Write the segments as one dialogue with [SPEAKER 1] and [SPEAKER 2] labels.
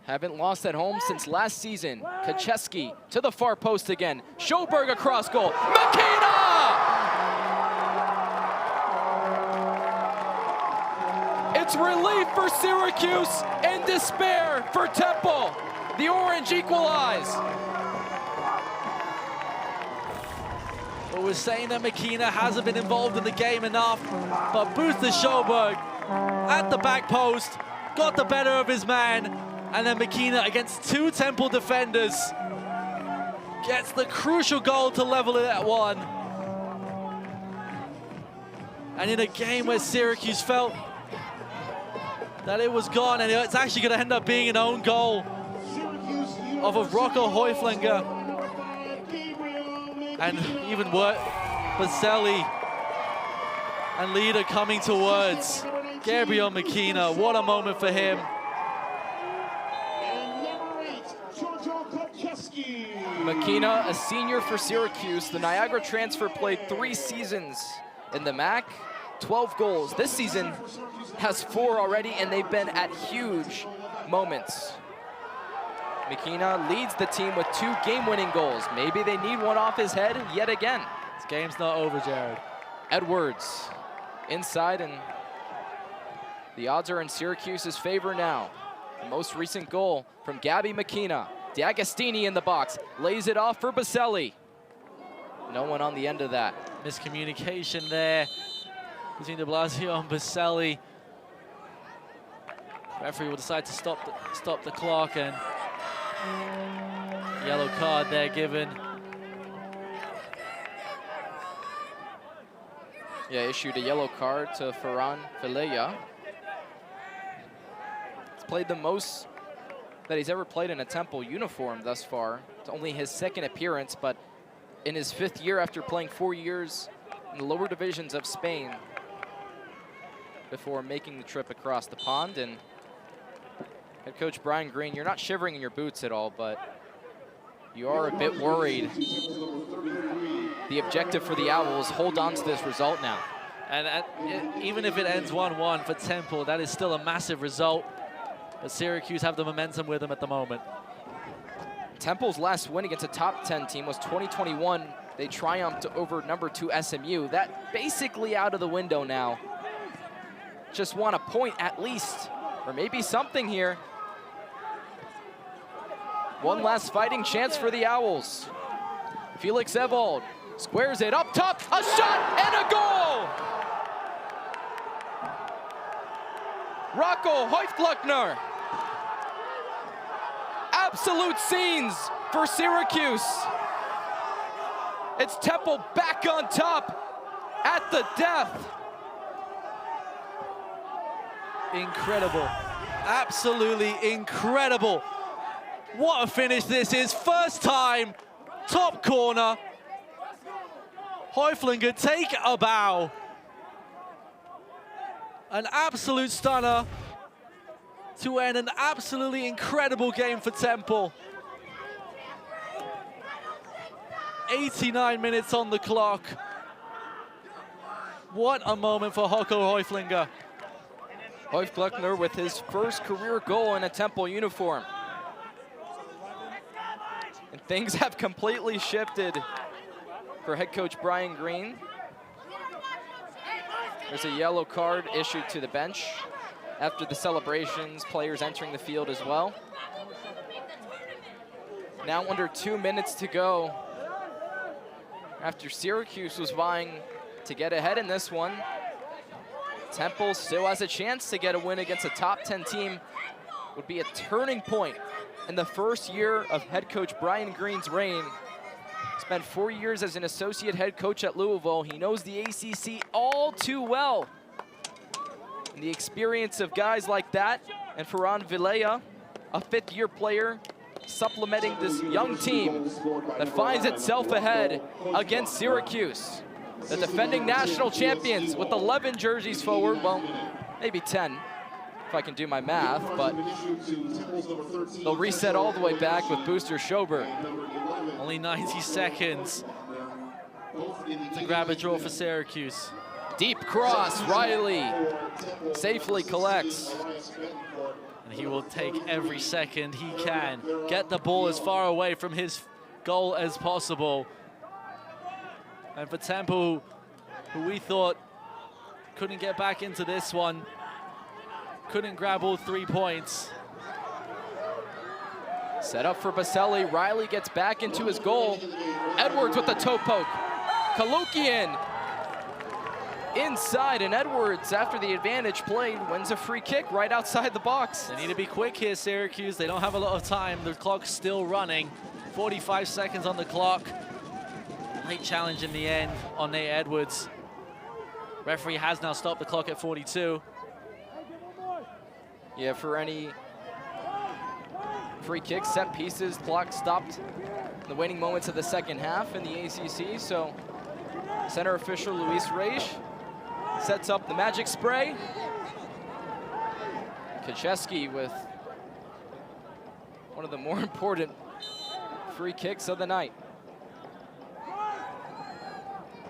[SPEAKER 1] Haven't lost at home since last season. Kacheski to the far post again. Schoberg across goal. McKenna! It's relief for Syracuse and despair for Temple. The Orange equalize.
[SPEAKER 2] But we're saying that McKenna hasn't been involved in the game enough, but Booster Schoberg at the back post got the better of his man, and then McKenna against two Temple defenders gets the crucial goal to level it at 1. And in a game where Syracuse felt that it was gone, and it's actually going to end up being an own goal of a Rocco Heuflinger. And even worse, Baselli and Leader coming towards Gabriel McKenna. What a moment for him.
[SPEAKER 1] McKenna, a senior for Syracuse. The Niagara transfer played 3 seasons in the MAC, 12 goals. This season has 4 already, and they've been at huge moments. McKenna leads the team with 2 game-winning goals. Maybe they need one off his head yet again.
[SPEAKER 2] This game's not over, Jared.
[SPEAKER 1] Edwards inside, and the odds are in Syracuse's favor now. The most recent goal from Gabby McKenna. D'Agostini in the box, lays it off for Baselli. No one on the end of that.
[SPEAKER 2] Miscommunication there between de Blasio and Baselli. Referee will decide to stop the clock, and yellow card there given.
[SPEAKER 1] Yeah, issued a yellow card to Ferran Vilella. He's played the most that he's ever played in a Temple uniform thus far. It's only his 2nd appearance, but in his 5th year after playing 4 years in the lower divisions of Spain before making the trip across the pond. And head coach Brian Green, you're not shivering in your boots at all, but you are a bit worried. The objective for the Owls, hold on to this result now.
[SPEAKER 2] And even if it ends 1-1 for Temple, that is still a massive result. But Syracuse have the momentum with them at the moment.
[SPEAKER 1] Temple's last win against a top 10 team was 2021. They triumphed over number 2 SMU. That basically out of the window now. Just want a point at least, or maybe something here. One last fighting chance for the Owls. Felix Evold squares it up top, a shot and a goal! Rocco Heuflinger. Absolute scenes for Syracuse. It's Temple back on top at the death.
[SPEAKER 2] Incredible, absolutely incredible. What a finish this is. First time, top corner. Heuflinger take a bow. An absolute stunner to end an absolutely incredible game for Temple. 89 minutes on the clock. What a moment for Rocco Heuflinger.
[SPEAKER 1] Heuflinger with his first career goal in a Temple uniform. And things have completely shifted for head coach Brian Green. There's a yellow card issued to the bench. After the celebrations, players entering the field as well. Now under 2 minutes to go. After Syracuse was vying to get ahead in this one, Temple still has a chance to get a win against a top 10 team. Would be a turning point in the first year of head coach Brian Green's reign. Spent 4 years as an associate head coach at Louisville. He knows the ACC all too well. And the experience of guys like that, and Ferran Vilella, a 5th-year player, supplementing this young team that finds itself ahead against Syracuse. The defending national champions with 11 jerseys forward, well, maybe 10, if I can do my math, but they'll reset all the way back with Booster Schoberg.
[SPEAKER 2] Only 90 seconds to grab a draw for Syracuse.
[SPEAKER 1] Deep cross, Riley safely collects.
[SPEAKER 2] And he will take every second he can. Get the ball as far away from his goal as possible. And for Temple, who we thought couldn't get back into this one, couldn't grab all 3 points.
[SPEAKER 1] Set up for Baselli. Riley gets back into his goal. Edwards with the toe poke. Kalukian inside, and Edwards, after the advantage played, wins a free kick right outside the box.
[SPEAKER 2] They need to be quick here, Syracuse. They don't have a lot of time. The clock's still running. 45 seconds on the clock. Late challenge in the end on Nate Edwards. Referee has now stopped the clock at 42.
[SPEAKER 1] Yeah, for any free kicks, set pieces, clock stopped in the waning moments of the second half in the ACC. So center official Luis Reich sets up the magic spray. Kacheski with one of the more important free kicks of the night.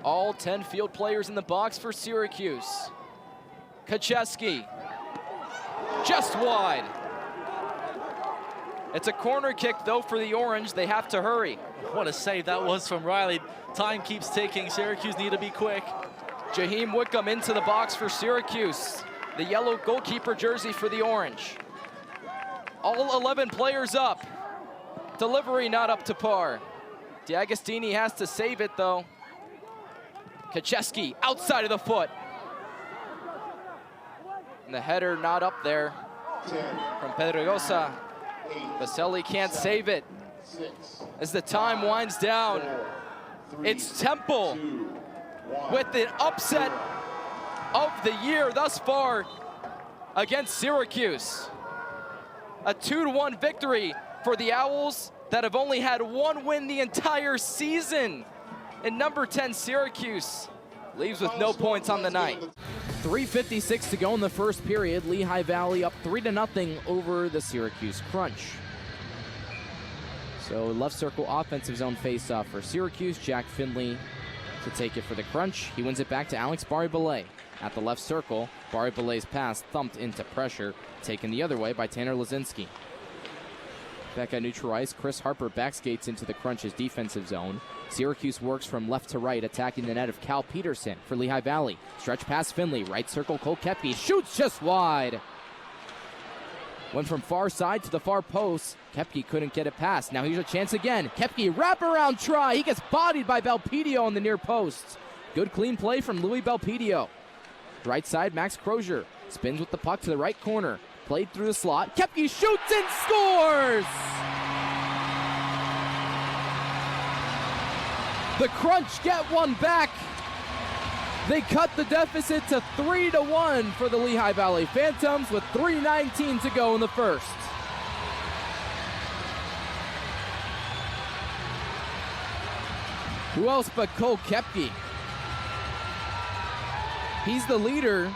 [SPEAKER 1] All 10 field players in the box for Syracuse. Kacheski, just wide. It's a corner kick though for the Orange. They have to hurry.
[SPEAKER 2] What a save that was from Riley. Time keeps ticking. Syracuse need to be quick.
[SPEAKER 1] Jaheim Wickham into the box for Syracuse. The yellow goalkeeper jersey for the Orange. All 11 players up. Delivery not up to par. D'Agostini has to save it though. Kacheski outside of the foot. And the header not up there from Pedregosa. Baselli can't save it. As the time winds down, it's Temple with the upset of the year thus far against Syracuse. A 2-1 victory for the Owls that have only had one win the entire season. And number 10 Syracuse leaves with no points on the night. 3:56 to go in the first period. Lehigh Valley up 3-0 over the Syracuse Crunch. So left circle offensive zone face-off for Syracuse. Jack Finley to take it for the Crunch. He wins it back to Alex Barry-Ballet at the left circle. Barry-Balay's pass thumped into pressure, taken the other way by Tanner Lazinski. Back at neutral ice, Chris Harper backskates into the Crunch's defensive zone. Syracuse works from left to right, attacking the net of Cal Peterson for Lehigh Valley. Stretch past Finley, right circle, Cole Kepke shoots just wide. Went from far side to the far post. Kepke couldn't get it past. Now here's a chance again. Kepke wraparound try. He gets bodied by Belpedio on the near post. Good clean play from Louis Belpedio. Right side, Max Crozier spins with the puck to the right corner. Played through the slot. Kepke shoots and scores! The Crunch get one back. They cut the deficit to 3-1 for the Lehigh Valley Phantoms with 3:19 to go in the first. Who else but Cole Kepke? He's the leader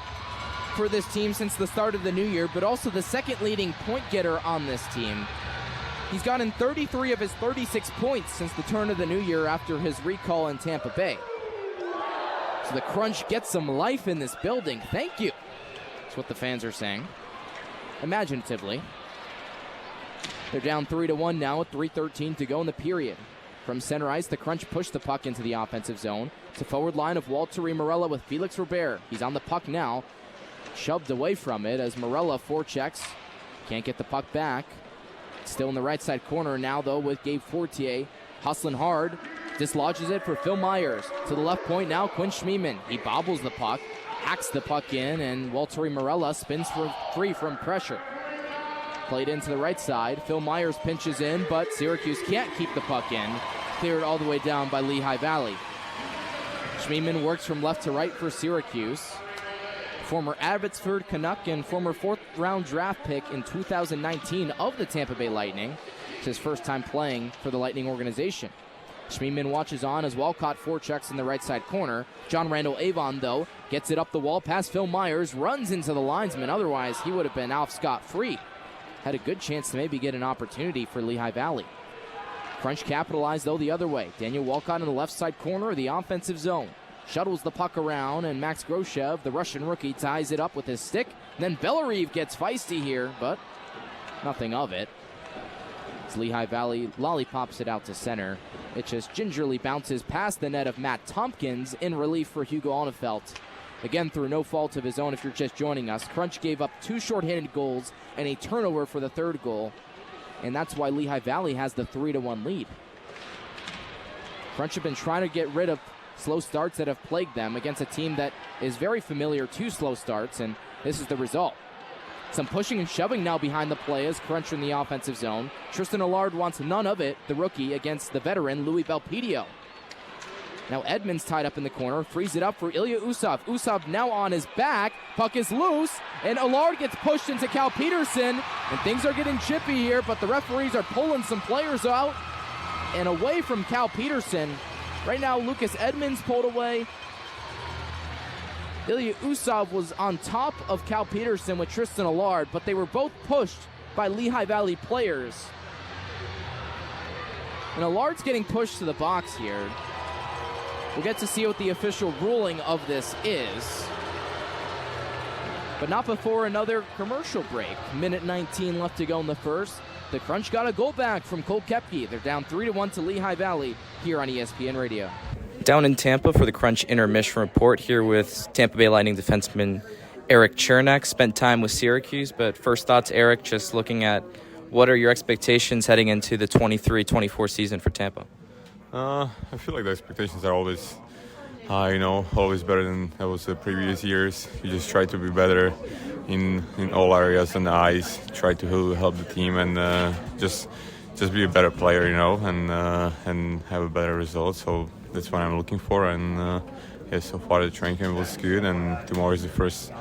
[SPEAKER 1] for this team since the start of the new year, but also the second leading point getter on this team. He's gotten 33 of his 36 points since the turn of the new year after his recall in Tampa Bay. So the Crunch gets some life in this building. Thank you. That's what the fans are saying, imaginatively. They're down 3-1 now with 3:13 to go in the period. From center ice, the Crunch push the puck into the offensive zone. To forward line of Walter Morella with Felix Robert. He's on the puck now. Shoved away from it as Morella forechecks. Can't get the puck back. Still in the right side corner now, though, with Gabe Fortier hustling hard. Dislodges it for Phil Myers. To the left point now, Quinn Schmiemann. He bobbles the puck, hacks the puck in, and Walter Morella spins for free from pressure. Played into the right side. Phil Myers pinches in, but Syracuse can't keep the puck in. Cleared all the way down by Lehigh Valley. Schmiemann works from left to right for Syracuse. Former Abbotsford Canuck and former fourth-round draft pick in 2019 of the Tampa Bay Lightning. It's his first time playing for the Lightning organization. Schmiemann watches on as Walcott forechecks in the right side corner. John Randall Avon, though, gets it up the wall past Phil Myers, runs into the linesman. Otherwise, he would have been off scot-free. Had a good chance to maybe get an opportunity for Lehigh Valley. Crunch capitalized, though, the other way. Daniel Walcott in the left side corner of the offensive zone. Shuttles the puck around, and Max Groshev, the Russian rookie, ties it up with his stick. Then Bellerive gets feisty here, but nothing of it. As Lehigh Valley lollipops it out to center. It just gingerly bounces past the net of Matt Tompkins in relief for Hugo Onefelt. Again, through no fault of his own if you're just joining us. Crunch gave up 2 shorthanded goals and a turnover for the 3rd goal. And that's why Lehigh Valley has the 3-1 lead. Crunch have been trying to get rid of slow starts that have plagued them against a team that is very familiar to slow starts, and this is the result. Some pushing and shoving now behind the play as Crunch in the offensive zone. Tristan Allard wants none of it, the rookie, against the veteran Louis Belpedio. Now Edmonds tied up in the corner, frees it up for Ilya Usov. Usov now on his back, puck is loose, and Allard gets pushed into Cal Peterson, and things are getting chippy here, but the referees are pulling some players out and away from Cal Peterson. Right now, Lucas Edmonds pulled away. Ilya Usov was on top of Cal Peterson with Tristan Allard, but they were both pushed by Lehigh Valley players. And Allard's getting pushed to the box here. We'll get to see what the official ruling of this is. But not before another commercial break. Minute 19 left to go in the first. The Crunch got a goal back from Cole Koepke. They're down 3-1 to Lehigh Valley here on ESPN Radio.
[SPEAKER 3] Down in Tampa for the Crunch intermission report here with Tampa Bay Lightning defenseman Erik Černák. Spent time with Syracuse, but first thoughts, Erik, just looking at what are your expectations heading into the 23-24 season for Tampa?
[SPEAKER 4] I feel like the expectations are always high, always better than those the previous years. You just try to be better in all areas on the ice, try to help the team and just be a better player, and have a better result. So that's what I'm looking for. And so far the training camp was good, and tomorrow is the first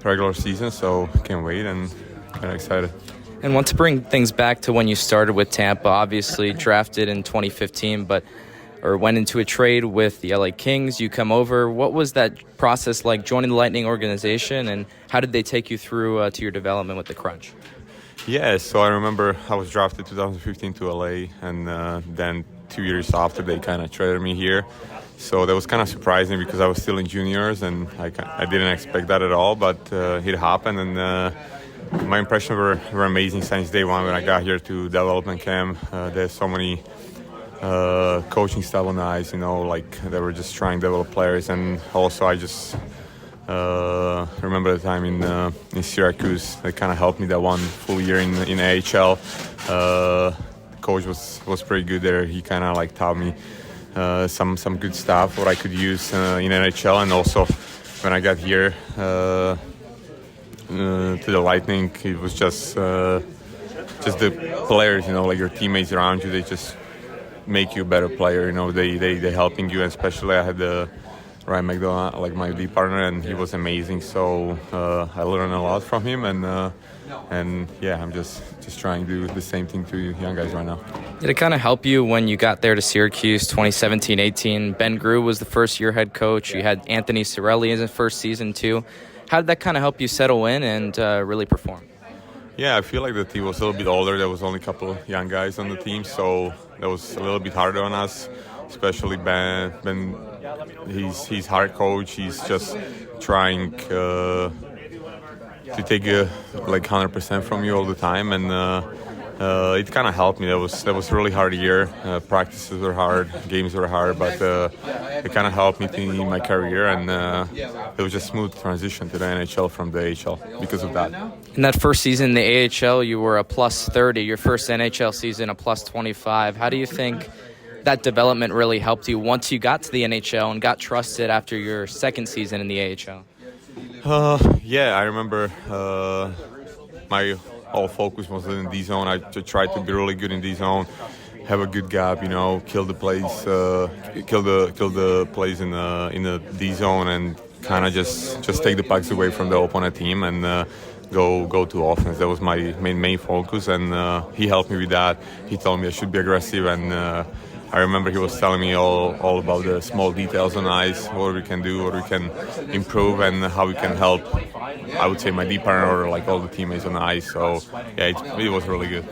[SPEAKER 4] regular season, so can't wait and kind of excited.
[SPEAKER 3] And want to bring things back to when you started with Tampa, obviously drafted in 2015, or went into a trade with the LA Kings. You come over. What was that process like joining the Lightning organization, and how did they take you through to your development with the Crunch?
[SPEAKER 4] Yeah, so I remember I was drafted 2015 to LA, and then 2 years after they kind of traded me here. So that was kind of surprising because I was still in juniors, and I didn't expect that at all, but it happened, and my impressions were amazing since day one when I got here to development camp. There's so many coaching style on the ice, like they were just trying to develop players. And also I just remember the time in Syracuse. They kind of helped me that one full year in AHL. The coach was pretty good there. He kind of like taught me some good stuff what I could use in NHL. And also when I got here to the Lightning, it was just the players, like your teammates around you. They just make you a better player. They helping you. And especially I had Ryan McDonough, like my D partner, and he was amazing. So I learned a lot from him, and yeah, I'm just trying to do the same thing to young guys right now.
[SPEAKER 3] Did it kind of help you when you got there to Syracuse 2017-18? Ben Grew was the first year head coach. You had Anthony Cirelli in his first season too. How did that kind of help you settle in and really perform?
[SPEAKER 4] Yeah, I feel like the team was a little bit older. There was only a couple of young guys on the team, so that was a little bit harder on us, especially Ben. He's hard coach. He's just trying to take 100% from you all the time, and it kind of helped me. That was a really hard year. Practices were hard, games were hard, but it kind of helped me in my career, and it was just a smooth transition to the NHL from the AHL because of that.
[SPEAKER 3] In that first season in the AHL, you were a plus 30. Your first NHL season, a plus 25. How do you think that development really helped you once you got to the NHL and got trusted after your second season in the AHL?
[SPEAKER 4] Yeah, I remember my whole focus was in D zone. I tried to be really good in D zone, have a good gap, kill the plays in the D zone, and kind of just take the pucks away from the opponent team and go to offense. That was my main focus, and he helped me with that. He told me I should be aggressive, and I remember he was telling me all about the small details on ice, what we can do, what we can improve, and how we can help, I would say, my D partner or like all the teammates on the ice. So yeah, it was really good.